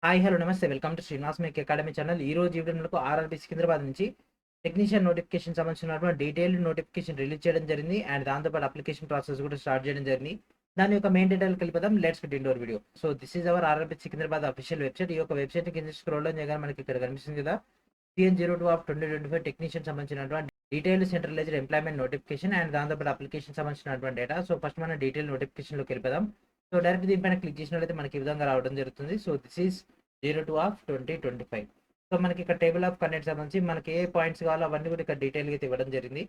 Hi hello నమస్తే welcome to Srinivas make academy channel. ఈ రోజు ఈవినింగ్ ఆర్ఆర్బీ సికింద్రాబాద్ నుంచి టెక్నీషియన్ నోటిఫికేషన్ సంబంధించినటువంటి డీటెయిల్డ్ నోటిఫికేషన్ రిలీజ్ చేయడం జరిగింది. అండ్ దాంతోపాటు అప్లికేషన్ ప్రాసెస్ కూడా స్టార్ట్ చేయడం జరిగింది. దాని యొక్క మెయిన్ డీటెయిల్ కలిపదాం. Let's get indoor video. So this is our RRB Secunderabad official website. ఈ యొక్క వెబ్సైట్ కింద స్క్రోల్ డౌన్ చేయగానే మనకి ఇక్కడ కనిపిస్తుంది కదా, CN02 ఆఫ్ 2025 టెక్నీషియన్ సంబంధించినటువంటి detailed centralized employment notification and దాంతోపాటు అప్లికేషన్ సంబంధించినటువంటి డేటా. సో ఫస్ట్ మనం డీటెయిల్ నోటిఫికేషన్లోకి వెళ్ళిపోదాం. సో డైరెక్ట్ దీనిపైన క్లిక్ చేసినట్లయితే మనకి ఈ విధంగా రావడం జరుగుతుంది. So this is 02 of 2025. So మనకి ఇక్కడ టేబుల్ ఆఫ్ కంటెంట్ సంబంధించి మనకి ఏ పాయింట్స్ కావాలో అవన్నీ కూడా ఇక్కడ డీటెయిల్గా అయితే ఇవ్వడం జరిగింది.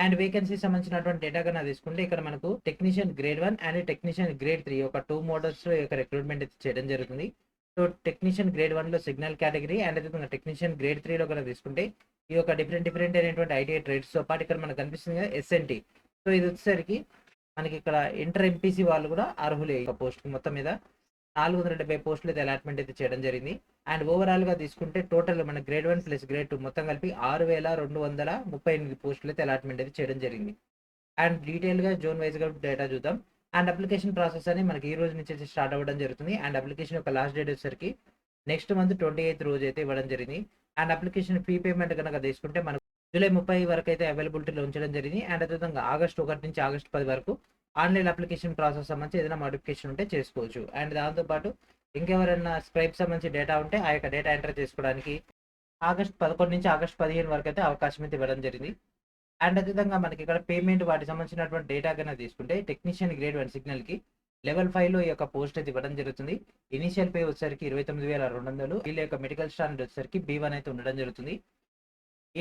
అండ్ వేకెన్సీ సంబంధించినటువంటి డేటా కన్నా తీసుకుంటే ఇక్కడ మనకు technician grade 1 and technician grade 3 ఒక 2 మోడల్స్ యొక్క రిక్రూట్మెంట్ అయితే చేయడం జరుగుతుంది. సో టెక్నీషియన్ గ్రేడ్ 1 లో సిగ్నల్ కేటగిరీ అండ్ అదే టెక్నీషియన్ గ్రేడ్ 3 లో కన్నా తీసుకుంటే ఈ యొక్క డిఫరెంట్ అయినటువంటి ఐటీఐ ట్రేడ్స్ తో పాటు ఇక్కడ మనకు కనిపిస్తుంది కదా SNT. సో ఇది వచ్చేసరికి మనకి ఇక్కడ ఇంటర్ ఎంపీసీ వాళ్ళు కూడా అర్హులే ఈ పోస్ట్ మొత్తం మీద 470 పోస్టులు అయితే అలాట్మెంట్ అయితే చేయడం జరిగింది. అండ్ ఓవరాల్ గా తీసుకుంటే టోటల్ మన గ్రేడ్ 1 ప్లస్ గ్రేడ్ 2 మొత్తం కలిపి 6238 పోస్టులు అయితే అలాట్మెంట్ అయితే చేయడం జరిగింది. అండ్ డీటెయిల్ గా జోన్ వైజ్ గా డేటా చూద్దాం. అండ్ అప్లికేషన్ ప్రాసెస్ అని మనకి ఈ రోజు నుంచి అయితే స్టార్ట్ అవ్వడం జరుగుతుంది. అండ్ అప్లికేషన్ యొక్క లాస్ట్ డేట్ వచ్చేసరికి నెక్స్ట్ మంత్ 28th రోజు అయితే ఇవ్వడం జరిగింది. అండ్ అప్లికేషన్ ఫీ పేమెంట్ కనుక తీసుకుంటే మనకు జూలై 30 వరకు అయితే అవైలబిలిటీలో ఉంచడం జరిగింది. అండ్ అదేవిధంగా ఆగస్టు 1 నుంచి ఆగస్టు 10 వరకు ఆన్లైన్ అప్లికేషన్ ప్రాసెస్ సంబంధించి ఏదైనా మోడిఫికేషన్ ఉంటే చేసుకోవచ్చు. అండ్ దాంతోపాటు ఇంకెవరైనా స్క్రైబ్ సంబంధించి డేటా ఉంటే ఆ యొక్క డేటా ఎంటర్ చేసుకోవడానికి ఆగస్ట్ 11 నుంచి ఆగస్ట్ 15 వరకు అయితే అవకాశం అయితే ఇవ్వడం జరిగింది. అండ్ అదేవిధంగా మనకి ఇక్కడ పేమెంట్ వాటికి సంబంధించినటువంటి డేటా కన్నా తీసుకుంటే టెక్నీషియన్ గ్రేడ్ 1 సిగ్నల్ కి లెవెల్ 5 లో ఈ యొక్క పోస్ట్ అయితే ఇవ్వడం జరుగుతుంది. ఇనిషియల్ పే వచ్చేసరికి 29,200. వీళ్ళ యొక్క మెడికల్ స్టాండర్డ్ వచ్చేసరికి B1 అయితే ఉండడం జరుగుతుంది.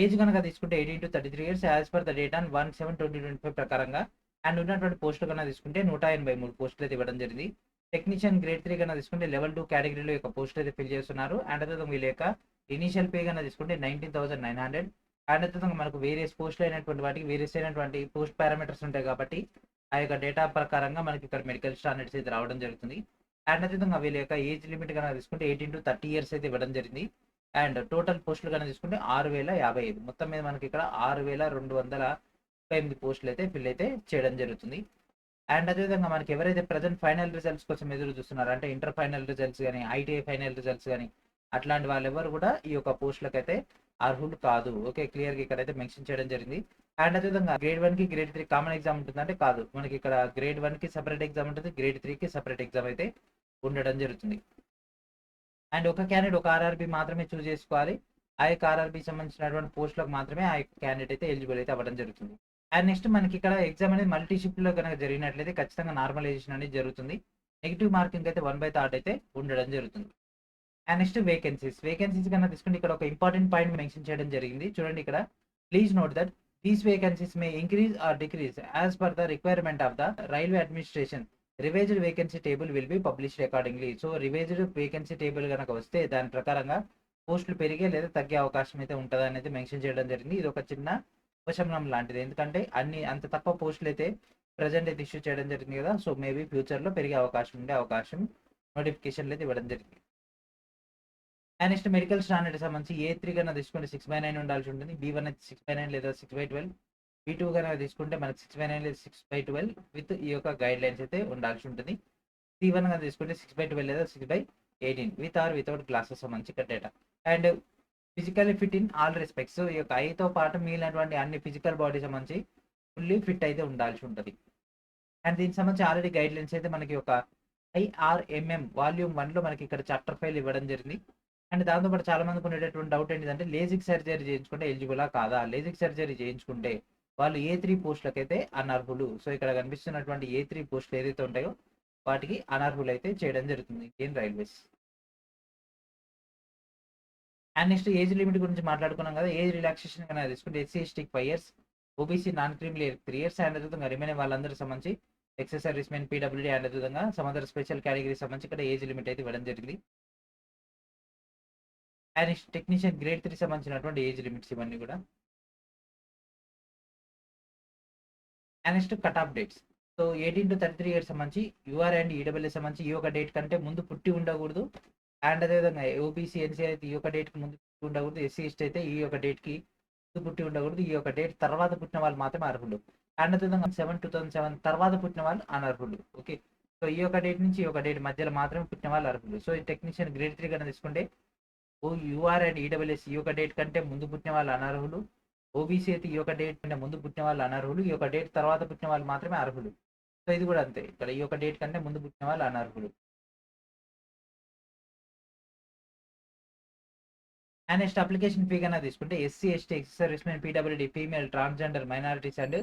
ఏజ్ కనుక తీసుకుంటే 18 to 33 years as per the date on 1/7/2025 ప్రకారంగా. అండ్ ఉన్నటువంటి పోస్టులు కన్నా తీసుకుంటే 183 పోస్టులు అయితే ఇవ్వడం జరిగింది. టెక్నీషియన్ గ్రేడ్ 3 కన్నా తీసుకుంటే లెవెల్ 2 కేటగిరీలో యొక్క పోస్టులు అయితే ఫిల్ చేస్తున్నారు. అండ్ అదే వీళ్ళ యొక్క ఇనిషియల్ పే కన్నా తీసుకుంటే 19,900. అండ్ అదే మనకు వేరియస్ పోస్టులు అయినటువంటి వాటికి వేరియస్ అయినటువంటి పోస్ట్ పారామీటర్స్ ఉంటాయి కాబట్టి ఆ యొక్క డేటా ప్రకారంగా మనకి ఇక్కడ మెడికల్ స్టాండర్డ్స్ అయితే రావడం జరుగుతుంది. అండ్ అదే వీళ్ళ యొక్క ఏజ్ లిమిట్ కన్నా తీసుకుంటే 18 to 30 ఇయర్స్ అయితే ఇవ్వడం జరిగింది. అండ్ టోటల్ పోస్టులు కన్నా తీసుకుంటే 6,055. మొత్తం మీద మనకి ఇక్కడ 6,238 పోస్టులు అయితే ఫిల్ అయితే చేయడం జరుగుతుంది. అండ్ అదేవిధంగా మనకి ఎవరైతే ప్రజెంట్ ఫైనల్ రిజల్ట్స్ కోసం ఎదురు చూస్తున్నారో అంటే ఇంటర్ ఫైనల్ రిజల్ట్స్ కానీ ఐటీఐ ఫైనల్ రిజల్ట్స్ కానీ అట్లాంటి వాళ్ళు ఎవరు కూడా ఈ యొక్క పోస్టులకు అయితే అర్హులు కాదు. ఓకే, క్లియర్గా ఇక్కడైతే మెన్షన్ చేయడం జరిగింది. అండ్ అదేవిధంగా గ్రేడ్ 1 కి గ్రేడ్ 3 కామన్ ఎగ్జామ్ ఉంటుంది అంటే కాదు, మనకి ఇక్కడ గ్రేడ్ 1 కి సపరేట్ ఎగ్జామ్ ఉంటుంది, గ్రేడ్ 3 కి సపరేట్ ఎగ్జామ్ అయితే ఉండడం జరుగుతుంది. అండ్ ఒక క్యాండిడేట్ ఒక ఆర్ఆర్బి మాత్రమే చూస్ చేసుకోవాలి. ఆ యొక్క ఆర్ఆర్బి సంబంధించినటువంటి పోస్టులకు మాత్రమే ఆ యొక్క క్యాండిడేట్ అయితే ఎలిజిబుల్ అయితే అవ్వడం జరుగుతుంది. అండ్ నెక్స్ట్ మనకి ఇక్కడ ఎగ్జామ్ అనేది మల్టీ షిఫ్ట్ లో కనుక జరిగినట్లయితే ఖచ్చితంగా నార్మలైజేషన్ అనేది జరుగుతుంది. నెగిటివ్ మార్కింగ్ అయితే 1/3 అయితే ఉండడం జరుగుతుంది. అండ్ నెక్స్ట్ వేకెన్సీస్ కన్నా తీసుకుంటే ఇక్కడ ఒక ఇంపార్టెంట్ పాయింట్ మెన్షన్ చేయడం జరిగింది. చూడండి ఇక్కడ, please note that these vacancies May increase or decrease as per the requirement of the railway administration. Revised vacancy table will be published accordingly. So revised vacancy table కనుక వస్తే దాని ప్రకారంగా పోస్టులు పెరిగే లేదా తగ్గే అవకాశం అయితే ఉంటుంది అనేది మెన్షన్ చేయడం జరిగింది. ఇది ఒక చిన్న ఉపశమనం లాంటిది, ఎందుకంటే అంత తక్కువ పోస్టులు అయితే ప్రజెంట్ అయితే ఇష్యూ చేయడం జరిగింది కదా. సో మేబీ ఫ్యూచర్లో పెరిగే అవకాశం నోటిఫికేషన్లు అయితే ఇవ్వడం జరిగింది. అండ్ నెక్స్ట్ మెడికల్ స్టాండర్డ్ సంబంధించి A3 కన్నా తీసుకుంటే 6/9 ఉండాల్సి ఉంటుంది. B1 అయితే 6/9 లేదా 6/12. B2 కనుక తీసుకుంటే మనకి 6/9 లేదా 6/12 విత్ ఈ యొక్క గైడ్ లైన్స్ అయితే ఉండాల్సి ఉంటుంది. C1 కనుక తీసుకుంటే 6/12 లేదా 6/18 విత్ ఆర్ వితౌట్ గ్లాసెస్ సంబంధించి data. And physically fit in all respects. ఈ యొక్క ఐతో పాటు మిగిలినటువంటి అన్ని ఫిజికల్ బాడీ సంబంధించి ఫుల్లీ ఫిట్ అయితే ఉండాల్సి ఉంటుంది. అండ్ దీనికి సంబంధించి ఆల్రెడీ గైడ్ లైన్స్ అయితే మనకి ఒక IRMM వాల్యూమ్ 1 లో మనకి ఇక్కడ చాప్టర్ ఫైల్ ఇవ్వడం జరిగింది. అండ్ దాంతోపాటు చాలా మందికి ఉండేటటువంటి డౌట్ ఏంటంటే లేజిక్ సర్జరీ చేయించుకుంటే ఎలిజిబులా కాదా. లేజిక్ సర్జరీ చేయించుకుంటే వాళ్ళు A3 పోస్టులకు అయితే అనర్హులు. సో ఇక్కడ కనిపిస్తున్నటువంటి A3 పోస్టులు ఏదైతే ఉంటాయో వాటికి అనర్హులు అయితే చేయడం జరుగుతుంది Indian railways. And next age limit గురించి మాట్లాడుకున్నాం కదా. ఏజ్ రిలాక్సేషన్ కన్నా తీసుకుంటే SC/STకి 5 years, OBC non criminal 3 years. And అదేవిధంగా రిమైనింగ్ వాళ్ళందరికీ సంబంధించి excess service men PWD and అదేవిధంగా సమ్ స్పెషల్ కేటగిరీ సంబంధించి ఇక్కడ ఏజ్ లిమిట్ అయితే ఇవ్వడం జరిగింది. అండ్ నెక్స్ట్ టెక్నీషియన్ గ్రేడ్ 3 సంబంధించినటువంటి ఏజ్ లిమిట్స్ ఇవన్నీ కూడా. And next cut off dates. So 18 to 33 years సంబంధించి UR అండ్ EWS సంబంధించి ఈ యొక్క డేట్ కంటే ముందు పుట్టి ఉండకూడదు. అండ్ అదేవిధంగా ఓబీసీ NC అయితే ఈ యొక్క డేట్కి ముందు పుట్టి ఉండకూడదు. SC/ST అయితే ఈ యొక్క డేట్కి ముందు పుట్టి ఉండకూడదు. ఈ యొక్క డేట్ తర్వాత పుట్టిన వాళ్ళు మాత్రమే అర్హులు. అండ్ అదేవిధంగా 7/2007 తర్వాత పుట్టిన వాళ్ళు అనర్హులు. ఓకే, సో ఈ యొక్క డేట్ నుంచి ఈ యొక్క డేట్ మధ్యలో మాత్రమే పుట్టిన వాళ్ళు అర్హులు. సో ఈ టెక్నీషియన్ గ్రేడ్ 3 కన్నా తీసుకుంటే యూఆర్ అండ్ ఈడబ్ల్యూఎస్ ఈ యొక్క డేట్ కంటే ముందు పుట్టిన వాళ్ళు అనర్హులు. ఓబీసీ అయితే ఈ యొక్క డేట్ కంటే ముందు పుట్టిన వాళ్ళు అనర్హులు. ఈ యొక్క డేట్ తర్వాత పుట్టిన వాళ్ళు మాత్రమే అర్హులు. సో ఇది కూడా అంతే, ఇక్కడ ఈ యొక్క డేట్ కంటే ముందు పుట్టిన వాళ్ళు అనర్హులు. అండ్ నెక్స్ట్ అప్లికేషన్ ఫీ కన్నా తీసుకుంటే SC ST ex servicemen PWD female transgender minorities and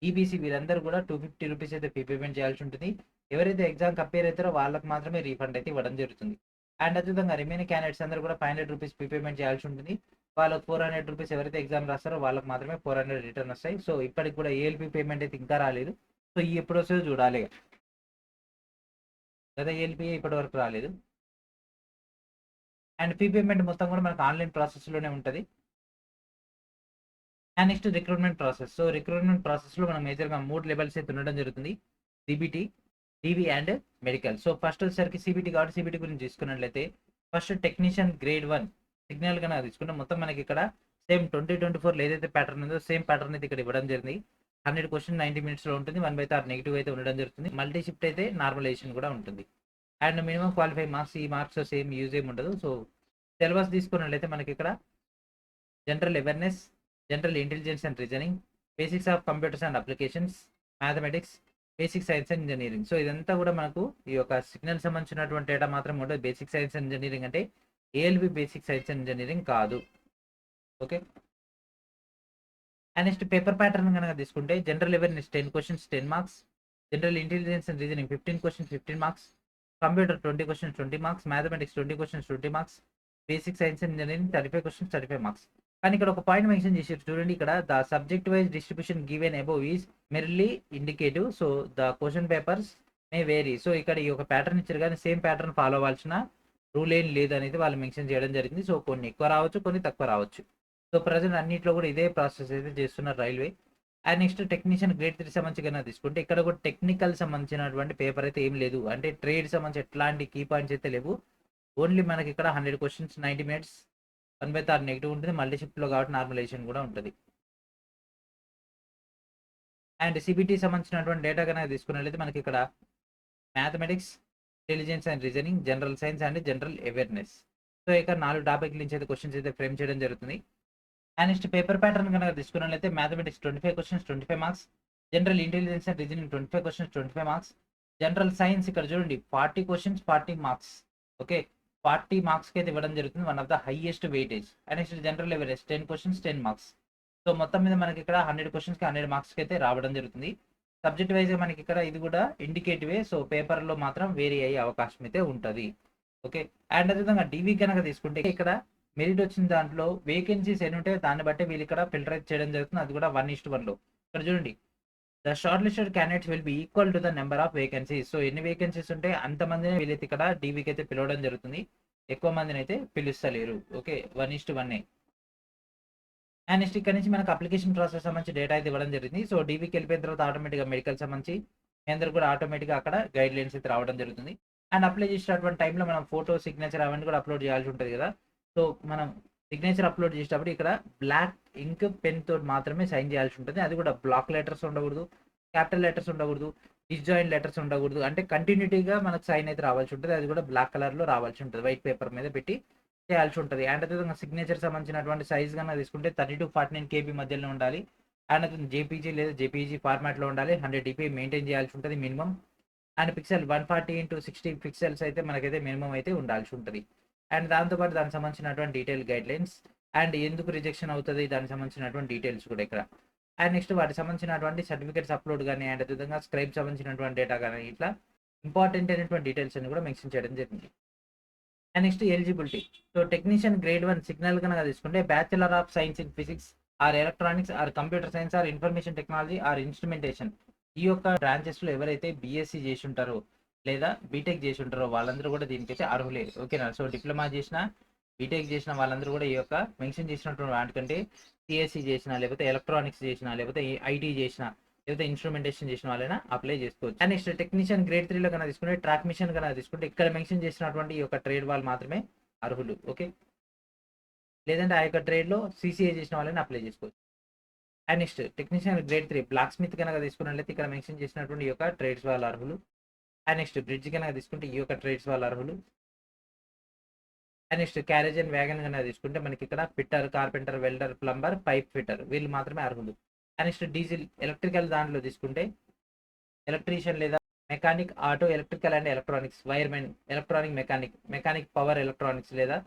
EBC వీరందరూ కూడా 250 రూపీస్ అయితే ఫీ పేమెంట్ చేయాల్సి ఉంటుంది. ఎవరైతే ఎగ్జామ్ కంపేర్ అవుతారో వాళ్ళకి మాత్రమే రీఫండ్ అయితే ఇవ్వడం జరుగుతుంది. అండ్ అదేవిధంగా రిమైనింగ్ క్యాండిడేట్స్ అందరూ కూడా 500 రూపీస్ ఫీ పేమెంట్ చేయాల్సి ఉంటుంది. వాళ్ళకి 400 రూపీస్ ఎవరైతే ఎగ్జామ్ రాస్తారో వాళ్ళకి మాత్రమే 400 రిటర్న్ వస్తాయి. సో ఇప్పటికి కూడా ఏఎల్పీ పేమెంట్ అయితే ఇంకా రాలేదు. సో ఈ ఎప్పుడు వస్తుందో చూడాలి. కదా ఏఎల్పీ ఇప్పటి వరకు రాలేదు. అండ్ ఫీ పేమెంట్ మొత్తం కూడా మనకు ఆన్లైన్ ప్రాసెస్లోనే ఉంటుంది. And next recruitment process. So recruitment ప్రాసెస్లో మనం మేజర్గా 3 లెవెల్స్ అయితే ఉండడం జరుగుతుంది, CBT, DV and medical. So first వచ్చేసరికి సిబిటి కాబట్టి సిబిటి గురించి తీసుకున్నట్లయితే ఫస్ట్ టెక్నీషియన్ గ్రేడ్ 1 సిగ్నల్ కన్నా తీసుకుంటే మొత్తం మనకి ఇక్కడ సేమ్ 2024 ఏదైతే ప్యాటర్న్ ఉందో సేమ్ ప్యాటర్న్ అయితే ఇక్కడ ఇవ్వడం జరిగింది. 100 క్వశ్చన్ 90 మినిట్స్లో ఉంటుంది. 1/3 నెగిటివ్ అయితే ఉండడం జరుగుతుంది. మల్టీ షిఫ్ట్ అయితే నార్మలైజేషన్ కూడా ఉంటుంది. అండ్ మినిమం క్వాలిఫై మార్క్స్, ఈ మార్క్స్ సేమ్ యూజ్ ఏమి ఉండదు. సో సిలబస్ తీసుకున్నట్లయితే మనకి ఇక్కడ general awareness, general intelligence and reasoning, basics of computers and applications, mathematics, basic science and engineering. So ఇదంతా కూడా మనకు ఈ యొక్క సిగ్నల్ సంబంధించినటువంటి డేటా మాత్రం ఉండదు. బేసిక్ సైన్స్ అండ్ ఇంజనీరింగ్ అంటే ALB basic science and engineering కాదు. Okay. And next paper pattern కనుక తీసుకుంటే general awareness 10 questions 10 marks, general intelligence and reasoning 15 questions 15 marks, computer 20 questions 20 marks, mathematics 20 questions 20 marks, basic science and engineering 35 questions 35 marks. కానీ ఇక్కడ ఒక point mention చేశారు చూడండి, ఇక్కడ the subject wise distribution given above is merely indicative, so the question papers may vary. So ఇక్కడ ఈ ఒక pattern ఇచ్చారు కానీ సేమ్ ప్యాటర్న్ ఫాలో అవ్వాల్సిన రూల్ ఏం లేదు అనేది వాళ్ళు మెన్షన్ చేయడం జరిగింది. సో కొన్ని ఎక్కువ రావచ్చు, కొన్ని తక్కువ రావచ్చు. సో ప్రజెంట్ అన్నింటిలో కూడా ఇదే ప్రాసెస్ అయితే చేస్తున్నారు railway. And next technician grade 3 సంబంధించిన తీసుకుంటే ఇక్కడ కూడా టెక్నికల్ సంబంధించినటువంటి పేపర్ అయితే ఏం లేదు. అంటే ట్రేడ్ సంబంధించి ఎట్లాంటి కీ పాయింట్స్ అయితే లేవు. ఓన్లీ మనకి ఇక్కడ 100 క్వశ్చన్స్ 90 మినిట్స్, 1/3 నెగిటివ్ ఉంటుంది. మల్టీ షిఫ్ట్లో కాబట్టి నార్మలైజేషన్ కూడా ఉంటుంది. అండ్ సిబిటీ సంబంధించినటువంటి డేటా కనుక తీసుకున్నట్లయితే మనకి ఇక్కడ mathematics, intelligence and reasoning, general science and general awareness. So ఇక్కడ 4 టాపిక్ నుంచి అయితే క్వశ్చన్స్ అయితే ఫ్రేమ్ చేయడం జరుగుతుంది. అండ్ నెక్స్ట్ పేపర్ ప్యాటర్న్ కనుక తీసుకున్నట్లయితే mathematics 25 questions 25 marks, general intelligence and reasoning 25 questions 25 marks, general science ఇక్కడ చూడండి 40 క్వశ్చన్స్ 40 మార్క్స్. ఓకే, 40 మార్క్స్కి అయితే ఇవ్వడం జరుగుతుంది, one of the highest weightage. And next general awareness 10 questions 10 marks. So మొత్తం మీద మనకి ఇక్కడ 100 క్వశ్చన్స్కి 100 మార్క్స్కి అయితే రావడం జరుగుతుంది. సబ్జెక్ట్ వైజ్గా మనకి ఇక్కడ ఇది కూడా ఇండికేటివే, సో పేపర్లో మాత్రం వేరీ అయ్యే అవకాశం అయితే ఉంటుంది. ఓకే. అండ్ అదేవిధంగా డివి కనుక తీసుకుంటే ఇక్కడ మెరిట్ వచ్చిన దాంట్లో వేకెన్సీస్ ఎన్ని ఉంటాయో దాన్ని బట్టి వీళ్ళు ఇక్కడ ఫిల్టర్ చేయడం జరుగుతుంది. అది కూడా 1:1లో. ఇక్కడ చూడండి, the short listed candidates will be equal to the number of vacancies. So ఎన్ని వేకెన్సీస్ ఉంటే అంతమందిని వీళ్ళైతే ఇక్కడ డీవీకి అయితే పిలవడం జరుగుతుంది. ఎక్కువ మందిని అయితే పిలుస్తలేరు. ఓకే, 1:1. అండ్ నెక్స్ట్ ఇక్కడ నుంచి మనకు అప్లికేషన్ ప్రాసెస్ సంబంధించి డేటా అయితే ఇవ్వడం జరిగింది. సో డీవీకి వెళ్ళిపోయిన తర్వాత ఆటోమేటిక్గా మెడికల్ సంబంధించి మీ అందరూ కూడా ఆటోమేటిక్గా అక్కడ గైడ్ లైన్స్ అయితే రావడం జరుగుతుంది. అండ్ అప్లై చేసేటటువంటి టైంలో మనం ఫోటో, సిగ్నేచర్ అవన్నీ కూడా అప్లోడ్ చేయాల్సి ఉంటుంది కదా. సో మనం సిగ్నేచర్ అప్లోడ్ చేసేటప్పుడు ఇక్కడ బ్లాక్ ఇంక్ పెన్ తోటి మాత్రమే సైన్ చేయాల్సి ఉంటుంది. అది కూడా బ్లాక్ లెటర్స్ ఉండకూడదు, క్యాపిటల్ లెటర్స్ ఉండకూడదు, డిస్జాయింట్ లెటర్స్ ఉండకూడదు. అంటే కంటిన్యూటీగా మనకు సైన్ అయితే రావాల్సి ఉంటుంది. అది కూడా బ్లాక్ కలర్లో రావాల్సి ఉంటుంది, వైట్ పేపర్ మీద పెట్టి చేయాల్సి ఉంటుంది. అండ్ అదేవిధంగా సిగ్నేచర్ సంబంధించినటువంటి సైజ్ కన్నా తీసుకుంటే 30 to 49 KB మధ్యలో ఉండాలి. అండ్ అది జేపీజీ లేదా జేపీజీ ఫార్మాట్లో ఉండాలి. 100 DPI మెయింటైన్ చేయాల్సి ఉంటుంది minimum. And pixel 140x60 pixels అయితే మనకైతే మినిమం అయితే ఉండాల్సి ఉంటుంది. అండ్ దాంతోపాటు దానికి సంబంధించినటువంటి డీటెయిల్ గైడ్ లైన్స్ అండ్ ఎందుకు రిజెక్షన్ అవుతుంది దానికి సంబంధించినటువంటి డీటెయిల్స్ కూడా ఇక్కడ. అండ్ నెక్స్ట్ వాటికి సంబంధించినటువంటి సర్టిఫికేట్స్ అప్లోడ్ కానీ అండ్ అదేవిధంగా స్క్రైబ్ సంబంధించినటువంటి డేటా కానీ ఇట్లా ఇంపార్టెంట్ అయినటువంటి డీటెయిల్స్ అని కూడా మెన్షన్ చేయడం జరిగింది. And next eligibility. So technician grade 1 signal కనుక తీసుకుంటే bachelor of science in physics or electronics or computer science or information technology are instrumentation, ఈ యొక్క బ్రాంచెస్లో ఎవరైతే బీఎస్సీ చేసి ఉంటారో లేదా బీటెక్ చేసి ఉంటారో వాళ్ళందరూ కూడా దీనికైతే అర్హులే. ఓకేనా. సో డిప్లొమా చేసిన, బీటెక్ చేసిన వాళ్ళందరూ కూడా ఈ యొక్క మెన్షన్ చేసినటువంటి వాటికంటే సిఎస్సి చేసిన, లేకపోతే ఎలక్ట్రానిక్స్ చేసిన, లేకపోతే ఐటీ చేసిన, లేకపోతే ఇన్స్ట్రుమెంటేషన్ చేసిన వాళ్ళైనా అప్లై చేసుకోవచ్చు. అండ్ నెక్స్ట్ టెక్నీషియన్ గ్రేడ్ 3లో కన్నా తీసుకుంటే ట్రాక్ మిషన్ కన్నా తీసుకుంటే ఇక్కడ మెన్షన్ చేసినటువంటి ఈ యొక్క ట్రేడ్ వాళ్ళు మాత్రమే అర్హులు. ఓకే, లేదంటే ఆ యొక్క ట్రేడ్లో సిసిఏ చేసిన వాళ్ళని అప్లై చేసుకోవచ్చు. And next technician grade 3 blacksmith కనుక తీసుకున్నట్లయితే ఇక్కడ మెన్షన్ చేసినటువంటి ఈ యొక్క ట్రేడ్స్ వాళ్ళ అర్హులు. అండ్ నెక్స్ట్ బ్రిడ్జ్ కనుక తీసుకుంటే ఈ యొక్క ట్రేడ్స్ వాళ్ళ అర్హులు. And next carriage and wagon కనుక తీసుకుంటే మనకి ఇక్కడ fitter, carpenter, welder, plumber, pipe fitter వీళ్ళు మాత్రమే అర్హులు. అండ్ నెక్స్ట్ డీజిల్ ఎలక్ట్రికల్ దాంట్లో తీసుకుంటే ఎలక్ట్రీషియన్ లేదా mechanic, auto, electrical and electronics, wiremen, electronic mechanic, mechanic power electronics లేదా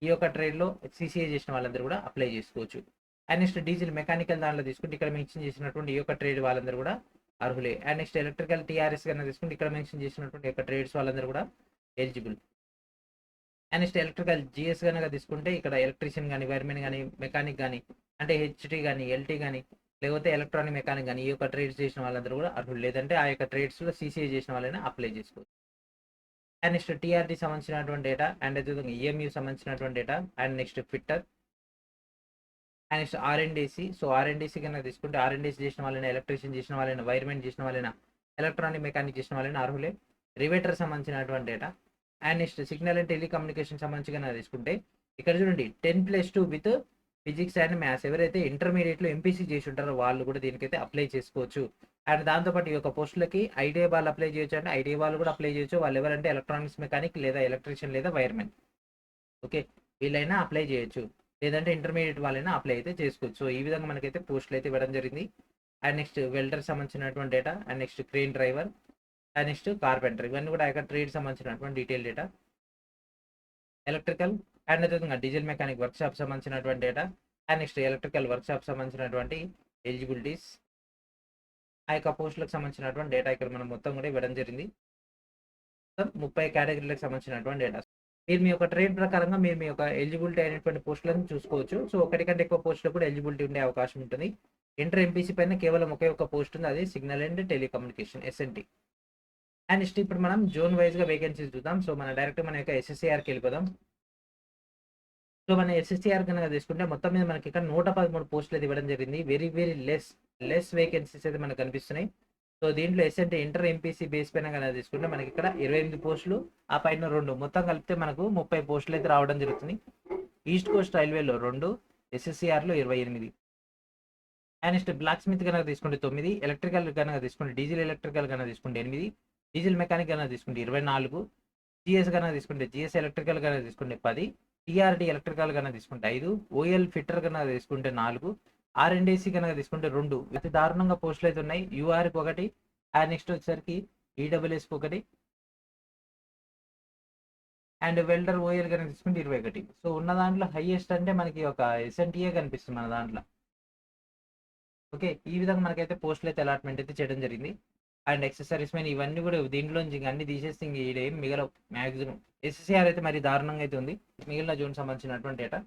ఈ యొక్క ట్రేడ్లో CCA చేసిన వాళ్ళందరూ కూడా అప్లై చేసుకోవచ్చు. అండ్ నెక్స్ట్ డీజిల్ మెకానికల్ దాంట్లో తీసుకుంటే ఇక్కడ మెన్షన్ చేసినటువంటి ఈ యొక్క ట్రేడ్ వాళ్ళందరూ కూడా అర్హులే. అండ్ నెక్స్ట్ ఎలక్ట్రికల్ TRS కన్నా తీసుకుంటే ఇక్కడ మెన్షన్ చేసినటువంటి యొక్క ట్రేడ్స్ వాళ్ళందరూ కూడా eligible. And next electrical GS కనుక తీసుకుంటే ఇక్కడ ఎలక్ట్రీషియన్ కానీ, వైర్మెన్ కానీ, మెకానిక్ కానీ, అంటే HT కానీ, LT కానీ, లేకపోతే ఎలక్ట్రానిక్ మెకానిక్ కానీ ఈ యొక్క ట్రేడ్స్ చేసిన వాళ్ళందరూ కూడా అర్హులు. లేదంటే ఆ యొక్క ట్రేడ్స్లో CCA చేసిన వాళ్ళని అప్లై చేసుకోవచ్చు. అండ్ నెక్స్ట్ TRD సంబంధించినటువంటి డేటా, అండ్ అదేవిధంగా EMU సంబంధించినటువంటి data, and next fitter, and next R&DC. So R&DC కనుక తీసుకుంటే R&DC చేసిన వాళ్ళైనా, ఎలక్ట్రీషియన్ చేసిన వాళ్ళైనా, వైర్మెన్ చేసిన వాళ్ళైనా, ఎలక్ట్రానిక్ మెకానిక్ చేసిన వాళ్ళైనా అర్హులే. రివేటర్ సంబంధించినటువంటి data. And next signal and telecommunication సంబంధించి కనుక తీసుకుంటే ఇక్కడ చూడండి 10+2 విత్ ఫిజిక్స్ అండ్ మ్యాథ్స్. ఎవరైతే ఇంటర్మీడియట్లో MPC చేసి ఉంటారో వాళ్ళు కూడా దీనికైతే అప్లై చేసుకోవచ్చు. అండ్ దాంతోపాటు ఈ యొక్క పోస్టులకి ITI వాళ్ళు అప్లై చేయొచ్చు, అంటే ITI వాళ్ళు కూడా అప్లై చేయొచ్చు. వాళ్ళు ఎవరంటే ఎలక్ట్రానిక్స్ మెకానిక్ లేదా ఎలక్ట్రీషియన్ లేదా వైర్మెన్. ఓకే, వీళ్ళైనా అప్లై చేయొచ్చు, లేదంటే ఇంటర్మీడియట్ వాళ్ళైనా అప్లై అయితే చేసుకోవచ్చు. సో ఈ విధంగా మనకైతే పోస్టులు అయితే ఇవ్వడం జరిగింది. అండ్ నెక్స్ట్ వెల్డర్ సంబంధించినటువంటి data, and next crane driver, and next carpenter, ఇవన్నీ కూడా ఇక్కడ ట్రేడ్ సంబంధించినటువంటి డీటెయిల్ డేటా. ఎలక్ట్రికల్ అండ్ అదేవిధంగా డీజిల్ మెకానిక్ వర్క్షాప్ సంబంధించినటువంటి data, and next electrical workshop సంబంధించినటువంటి ఎలిజిబిలిటీస్, ఆ యొక్క పోస్టులకు సంబంధించినటువంటి డేటా ఇక్కడ మనం మొత్తం కూడా ఇవ్వడం జరిగింది. 30 కేటగిరీలకు సంబంధించినటువంటి డేటా. మీరు మీ యొక్క ట్రేడ్ ప్రకారంగా మీరు మీ యొక్క ఎలిజిబిలిటీ అయినటువంటి పోస్టులను చూసుకోవచ్చు. సో ఒకటి కంటే ఎక్కువ పోస్టులు కూడా ఎలిజిబిలిటీ ఉండే అవకాశం ఉంటుంది. ఇంటర్ MPC పైన కేవలం ఒకే ఒక పోస్ట్ ఉంది, అది signal and telecommunication SNT. And next ఇప్పుడు మనం జోన్ వైజ్గా వేకెన్సీస్ చూద్దాం. సో మన డైరెక్ట్ మన యొక్క SSCRకి వెళ్ళిపోదాం. సో మన SSCR కనుక తీసుకుంటే మొత్తం మీద మనకి ఇక్కడ 113 పోస్టులు అయితే ఇవ్వడం జరిగింది. వెరీ లెస్ వేకెన్సీస్ అయితే మనకు కనిపిస్తున్నాయి. సో దీంట్లో SNT ఇంటర్ MPC బేస్ పైన కనుక తీసుకుంటే మనకి ఇక్కడ 28 పోస్టులు, ఆ పైన 2 మొత్తం కలిపితే మనకు 30 పోస్టులు అయితే రావడం జరుగుతుంది. ఈస్ట్ కోస్ట్ రైల్వేలో 2, SSCRలో 28. అండ్ నెక్స్ట్ బ్లాక్ స్మిత్ కనుక తీసుకుంటే 9, ఎలక్ట్రికల్ కనుక తీసుకుంటే డీజిల్ ఎలక్ట్రికల్ కనుక తీసుకుంటే 8, డీజిల్ మెకానిక్ కనుక తీసుకుంటే 24, GS కనుక తీసుకుంటే GS ఎలక్ట్రికల్ కనుక తీసుకుంటే 10, TRD ఎలక్ట్రికల్ కనుక తీసుకుంటే 5, OL ఫిట్టర్ కనుక తీసుకుంటే 4, R&DC కనుక తీసుకుంటే 2. అతి దారుణంగా పోస్టులు అయితే ఉన్నాయి. URకి 1, అండ్ నెక్స్ట్ వచ్చేసరికి EWSకి 1, అండ్ వెల్డర్ OL కనుక తీసుకుంటే 21. సో ఉన్న దాంట్లో హైయెస్ట్ అంటే మనకి ఒక SNTA కనిపిస్తుంది మన దాంట్లో. ఓకే, ఈ విధంగా మనకైతే పోస్టులు అయితే అలాట్మెంట్ అయితే చేయడం జరిగింది. అండ్ ఎక్సెసరీస్ మెయిన్ ఇవన్నీ కూడా దీంట్లోంచి అన్ని తీసేస్తే ఇంక ఏం మిగలవు మ్యాక్సిమం. SSCR అయితే మరి దారుణంగా అయితే ఉంది. మిగిలిన జోన్ సంబంధించినటువంటి డేటా.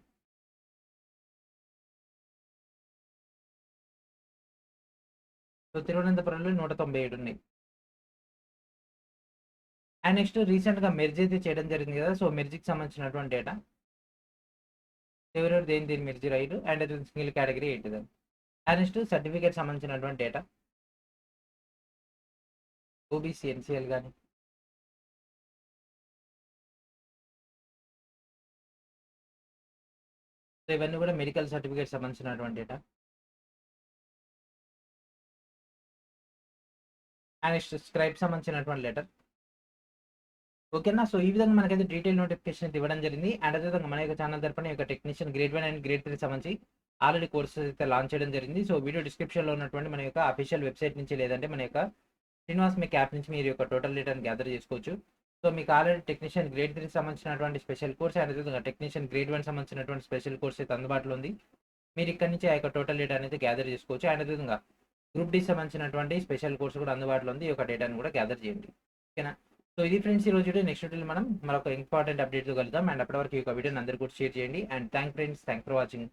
సో తిరువనంతపురంలో 197 ఉన్నాయి. అండ్ నెక్స్ట్ రీసెంట్గా మెర్జ్ అయితే చేయడం జరిగింది కదా, సో మెర్జ్కి సంబంధించినటువంటి డేటా. ఎవరెవరు దేని merge right, and single category 8. And next certificate సంబంధించినటువంటి డేటా, OBC NCL కానీ, సో ఇవన్నీ కూడా మెడికల్ సర్టిఫికేట్ సంబంధించినటువంటి డేటా. అండ్ నెక్స్ట్ స్క్రైబ్ సంబంధించినటువంటి లెటర్. ఓకేనా, సో ఈ విధంగా మనకైతే డీటెయిల్ నోటిఫికేషన్ అయితే ఇవ్వడం జరిగింది. అండ్ అదేవిధంగా మన యొక్క ఛానల్ తరపున యొక్క టెక్నీషియన్ గ్రేడ్ 1 అండ్ గ్రేడ్ 3 సంబంధించి ఆల్రెడీ కోర్సెస్ అయితే లాంచ్ చేయడం జరిగింది. సో వీడియో డిస్క్రిప్షన్లో ఉన్నటువంటి మన యొక్క అఫీషియల్ వెబ్సైట్ నుంచి, లేదంటే మన యొక్క శ్రీనివాస్ మీకు యాప్ నుంచి మీరు యొక్క టోటల్ డేటాను గ్యాదర్ చేసుకోవచ్చు. సో మీకు ఆల్రెడీ టెక్నీషియన్ గ్రేడ్ 3 సంబంధించినటువంటి స్పెషల్ కోర్స్, అండ్ అదేవిధంగా టెక్నీషియన్ గ్రేడ్ 1 సంబంధించినటువంటి స్పెషల్ కోర్స్ అయితే అందుబాటులో ఉంది. మీరు ఇక్కడ నుంచి ఆ యొక్క టోటల్ డేటా అనేది గ్యాదర్ చేసుకోవచ్చు. అండ్ అదేవిధంగా గ్రూప్ డి సంబంధించినటువంటి స్పెషల్ కోర్స్ కూడా అందుబాటులో ఉంది. ఈ యొక్క డేటాను కూడా గ్యాదర్ చేయండి. ఓకేనా, సో ఇది ఫ్రెండ్స్ ఈ రోజు. నెక్స్ట్ వీడియోలో మనం మరొక ఇంపార్టెంట్ అప్డేట్తో కలుద్దాం. అండ్ అప్పటి వరకు ఈ యొక్క వీడియోని అందరికీ కూడా షేర్ చేయండి. And thank for watching.